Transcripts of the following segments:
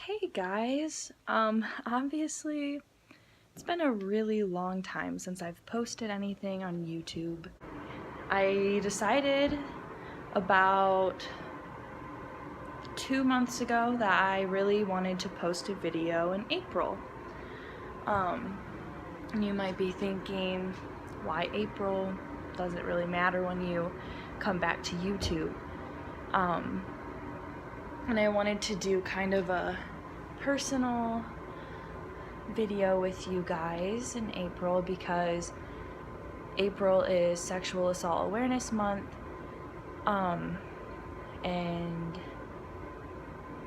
Hey guys, obviously it's been a really long time since I've posted anything on YouTube. I decided about 2 months ago that I really wanted to post a video in April. And you might be thinking, why April? Does it really matter when you come back to YouTube? And I wanted to do kind of a personal video with you guys in April because April is Sexual Assault Awareness Month, and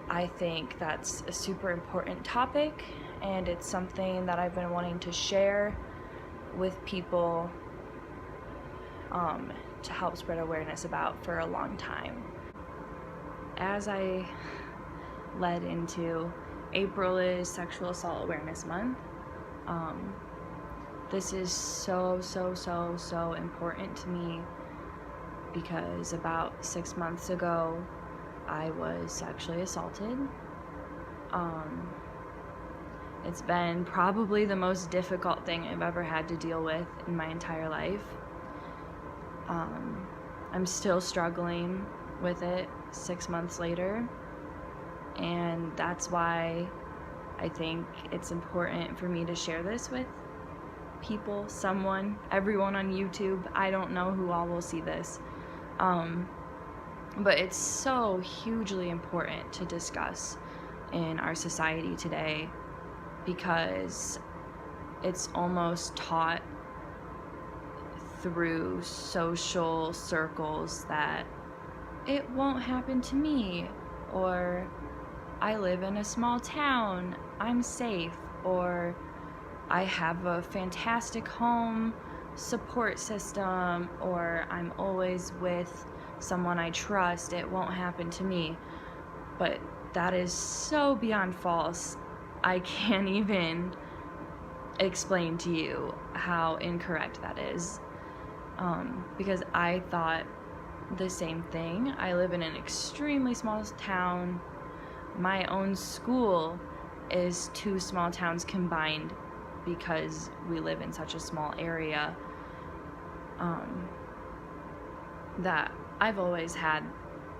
I think that's a super important topic, and it's something that I've been wanting to share with people to help spread awareness about for a long time. As I led into April is Sexual Assault Awareness Month. This is so important to me because about 6 months ago I was sexually assaulted. It's been probably the most difficult thing I've ever had to deal with in my entire life. I'm still struggling with it 6 months later, and that's why I think it's important for me to share this with people, everyone on YouTube. I don't know who all will see this, but it's so hugely important to discuss in our society today because it's almost taught through social circles that it won't happen to me, or I live in a small town, I'm safe, or I have a fantastic home support system, or I'm always with someone I trust, it won't happen to me. But that is so beyond false. I can't even explain to you how incorrect that is, because I thought the same thing. I live in an extremely small town. My own school is 2 small towns combined because we live in such a small area, that I've always had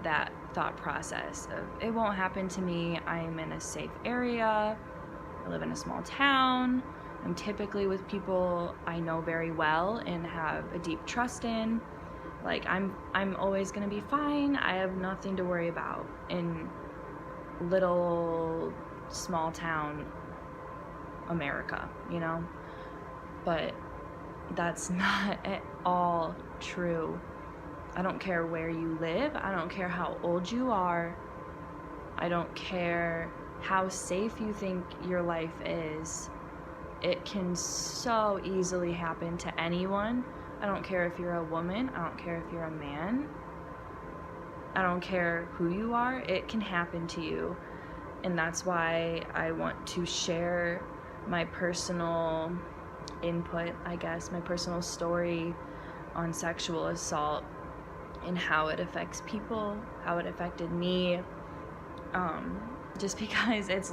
that thought process of it won't happen to me. I'm in a safe area. I live in a small town. I'm typically with people I know very well and have a deep trust in. Like, I'm always gonna be fine. I have nothing to worry about in little small town America, you know? But that's not at all true. I don't care where you live. I don't care how old you are. I don't care how safe you think your life is. It can so easily happen to anyone. I don't care if you're a woman. I don't care if you're a man. I don't care who you are. It can happen to you. And that's why I want to share my personal input, I guess, my personal story on sexual assault and how it affects people, how it affected me, just because it's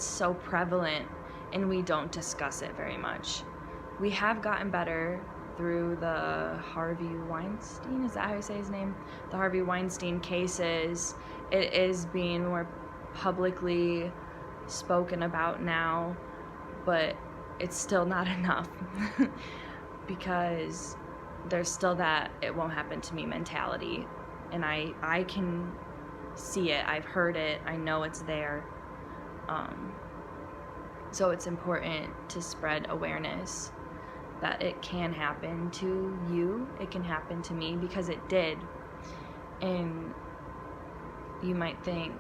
so prevalent and we don't discuss it very much. We have gotten better through the Harvey Weinstein, is that how you say his name? The Harvey Weinstein cases. It is being more publicly spoken about now, but it's still not enough because there's still that it won't happen to me mentality, and I can see it, I've heard it, I know it's there. So it's important to spread awareness that it can happen to you, it can happen to me, because it did. And you might think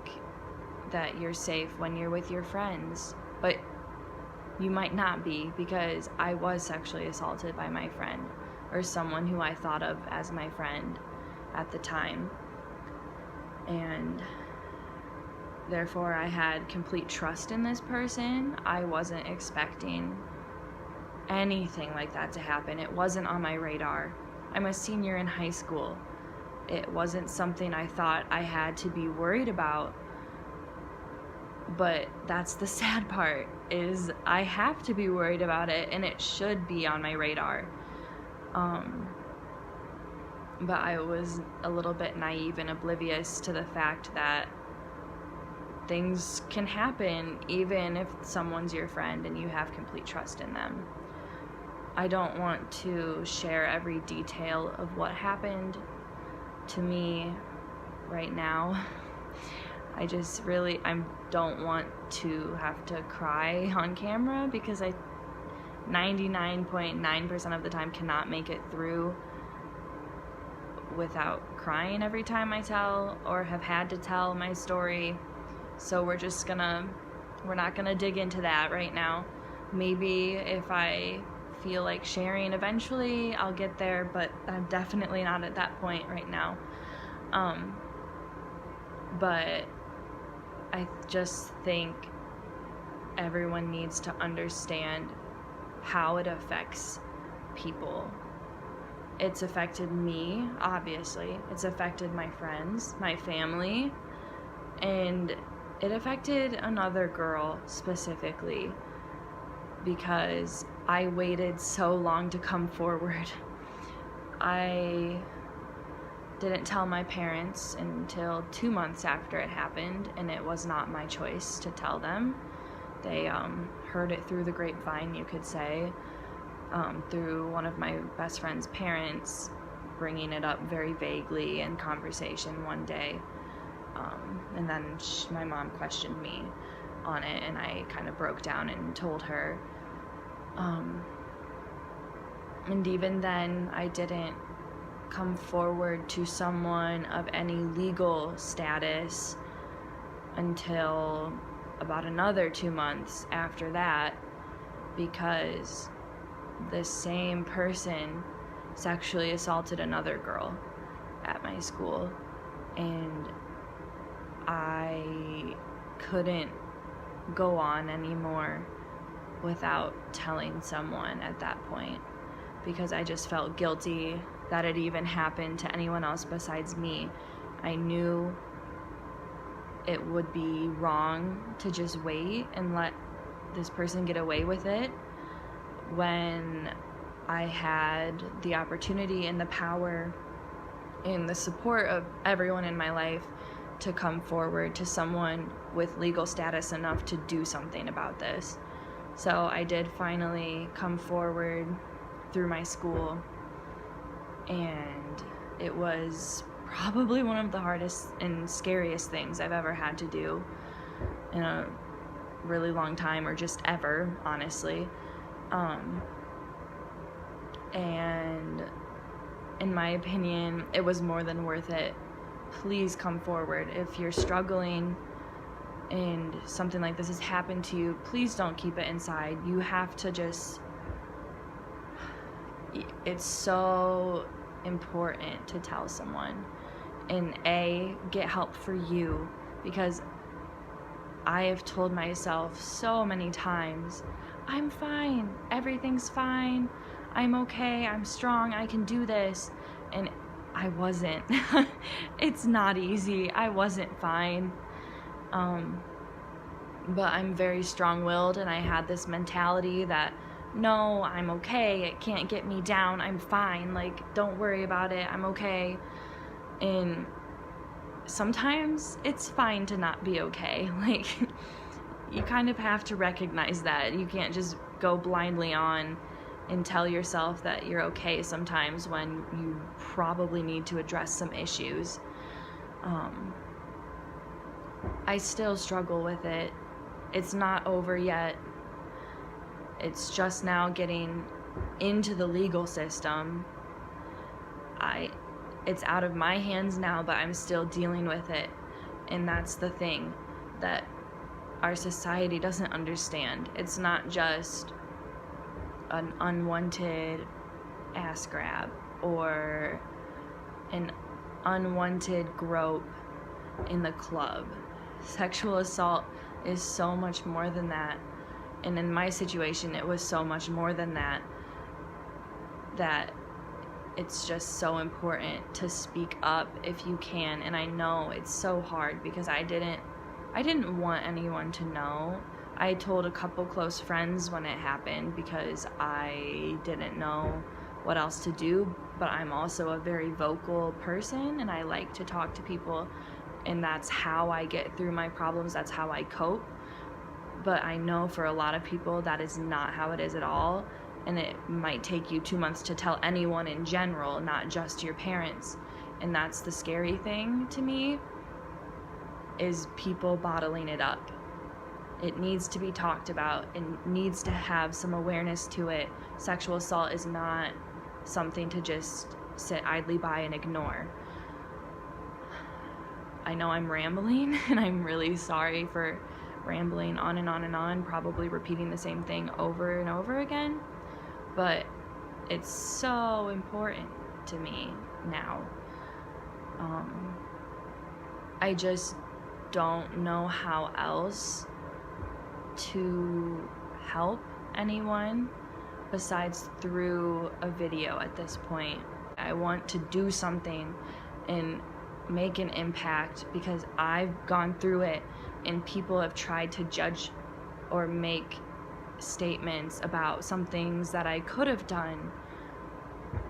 that you're safe when you're with your friends, but you might not be, because I was sexually assaulted by my friend, or someone who I thought of as my friend at the time. And therefore I had complete trust in this person. I wasn't expecting anything like that to happen. It wasn't on my radar. I'm a senior in high school. It wasn't something I thought I had to be worried about. But that's the sad part, is I have to be worried about it, and it should be on my radar. But I was a little bit naive and oblivious to the fact that things can happen even if someone's your friend and you have complete trust in them. I don't want to share every detail of what happened to me right now. I don't want to have to cry on camera, because I 99.9% of the time cannot make it through without crying every time I tell or have had to tell my story. So we're not gonna dig into that right now. Maybe if I feel like sharing eventually, I'll get there, but I'm definitely not at that point right now. But I just think everyone needs to understand how it affects people. It's affected me, obviously. It's affected my friends, my family, and it affected another girl specifically because I waited so long to come forward. I didn't tell my parents until 2 months after it happened, and it was not my choice to tell them. They heard it through the grapevine, you could say, through one of my best friend's parents bringing it up very vaguely in conversation one day. And then my mom questioned me on it, and I kind of broke down and told her. And even then, I didn't come forward to someone of any legal status until about another 2 months after that, because the same person sexually assaulted another girl at my school, and I couldn't go on anymore without telling someone at that point, because I just felt guilty that it even happened to anyone else besides me. I knew it would be wrong to just wait and let this person get away with it when I had the opportunity and the power and the support of everyone in my life to come forward to someone with legal status enough to do something about this. So I did finally come forward through my school, and it was probably one of the hardest and scariest things I've ever had to do in a really long time, or just ever, honestly. And in my opinion, it was more than worth it. Please come forward. If you're struggling and something like this has happened to you, please don't keep it inside. You have to it's so important to tell someone and get help for you, because I have told myself so many times, I'm fine, everything's fine, I'm okay, I'm strong, I can do this, and I wasn't. It's not easy. I wasn't fine. But I'm very strong-willed, and I had this mentality that, no, I'm okay, it can't get me down, I'm fine, like, don't worry about it, I'm okay. And sometimes it's fine to not be okay. Like, you kind of have to recognize that. You can't just go blindly on and tell yourself that you're okay sometimes when you probably need to address some issues. I still struggle with it. It's not over yet. It's just now getting into the legal system. It's out of my hands now, but I'm still dealing with it. And that's the thing that our society doesn't understand. It's not just an unwanted ass grab or an unwanted grope in the club. Sexual assault is so much more than that. And in my situation, it was so much more than that, that it's just so important to speak up if you can. And I know it's so hard because I didn't I didn't want anyone to know. I told a couple close friends when it happened because I didn't know what else to do, but I'm also a very vocal person and I like to talk to people, and that's how I get through my problems, that's how I cope. But I know for a lot of people that is not how it is at all, and it might take you 2 months to tell anyone in general, not just your parents. And that's the scary thing to me, is people bottling it up. It needs to be talked about and needs to have some awareness to it. Sexual assault is not something to just sit idly by and ignore. I know I'm rambling, and I'm really sorry for rambling on and on and on, probably repeating the same thing over and over again, but it's so important to me now. I just don't know how else to help anyone besides through a video at this point. I want to do something and make an impact because I've gone through it, and people have tried to judge or make statements about some things that I could have done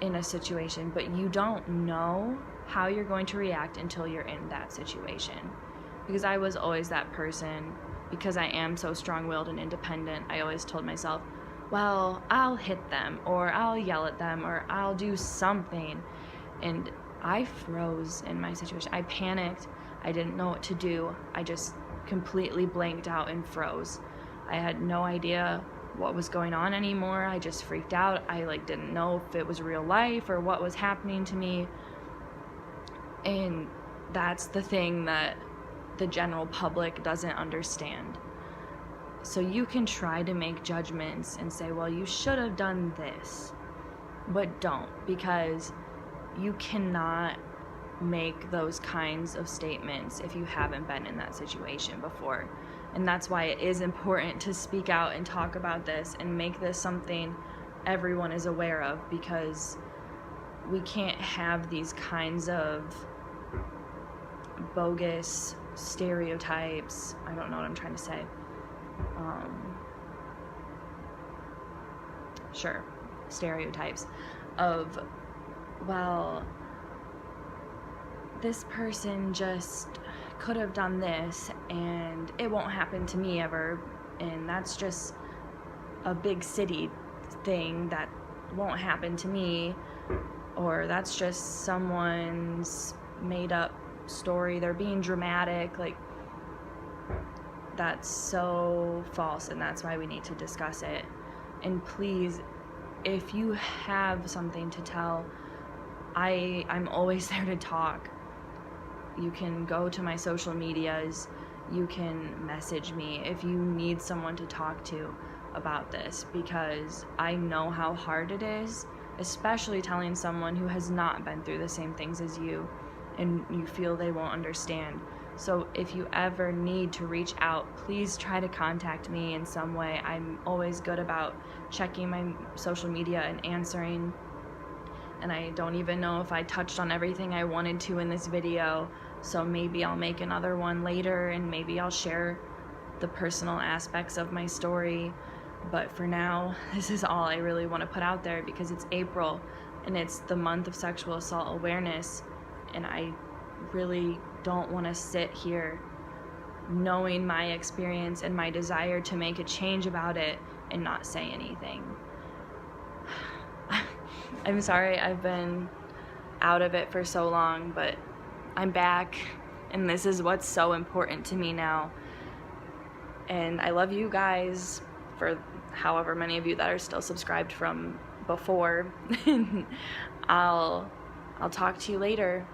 in a situation, but you don't know how you're going to react until you're in that situation. Because I was always that person, because I am so strong-willed and independent, I always told myself, well, I'll hit them, or I'll yell at them, or I'll do something. And I froze in my situation. I panicked. I didn't know what to do. I just completely blanked out and froze. I had no idea what was going on anymore. I just freaked out. I didn't know if it was real life or what was happening to me. And that's the thing that the general public doesn't understand. So you can try to make judgments and say, well, you should have done this, but don't, because you cannot make those kinds of statements if you haven't been in that situation before. And that's why it is important to speak out and talk about this and make this something everyone is aware of, because we can't have these kinds of bogus stereotypes. I don't know what I'm trying to say. Stereotypes of, well, this person just could have done this and it won't happen to me ever, and that's just a big city thing that won't happen to me, or that's just someone's made up story, they're being dramatic. That's so false, and that's why we need to discuss it. And please, if you have something to tell, I'm always there to talk. You can go to my social medias, you can message me if you need someone to talk to about this, because I know how hard it is, especially telling someone who has not been through the same things as you and you feel they won't understand. So if you ever need to reach out, please try to contact me in some way. I'm always good about checking my social media and answering. And I don't even know if I touched on everything I wanted to in this video, so maybe I'll make another one later and maybe I'll share the personal aspects of my story. But for now, this is all I really want to put out there, because it's April and it's the month of sexual assault awareness, and I really don't want to sit here knowing my experience and my desire to make a change about it and not say anything. I'm sorry I've been out of it for so long, but I'm back, and this is what's so important to me now. And I love you guys, for however many of you that are still subscribed from before. I'll talk to you later.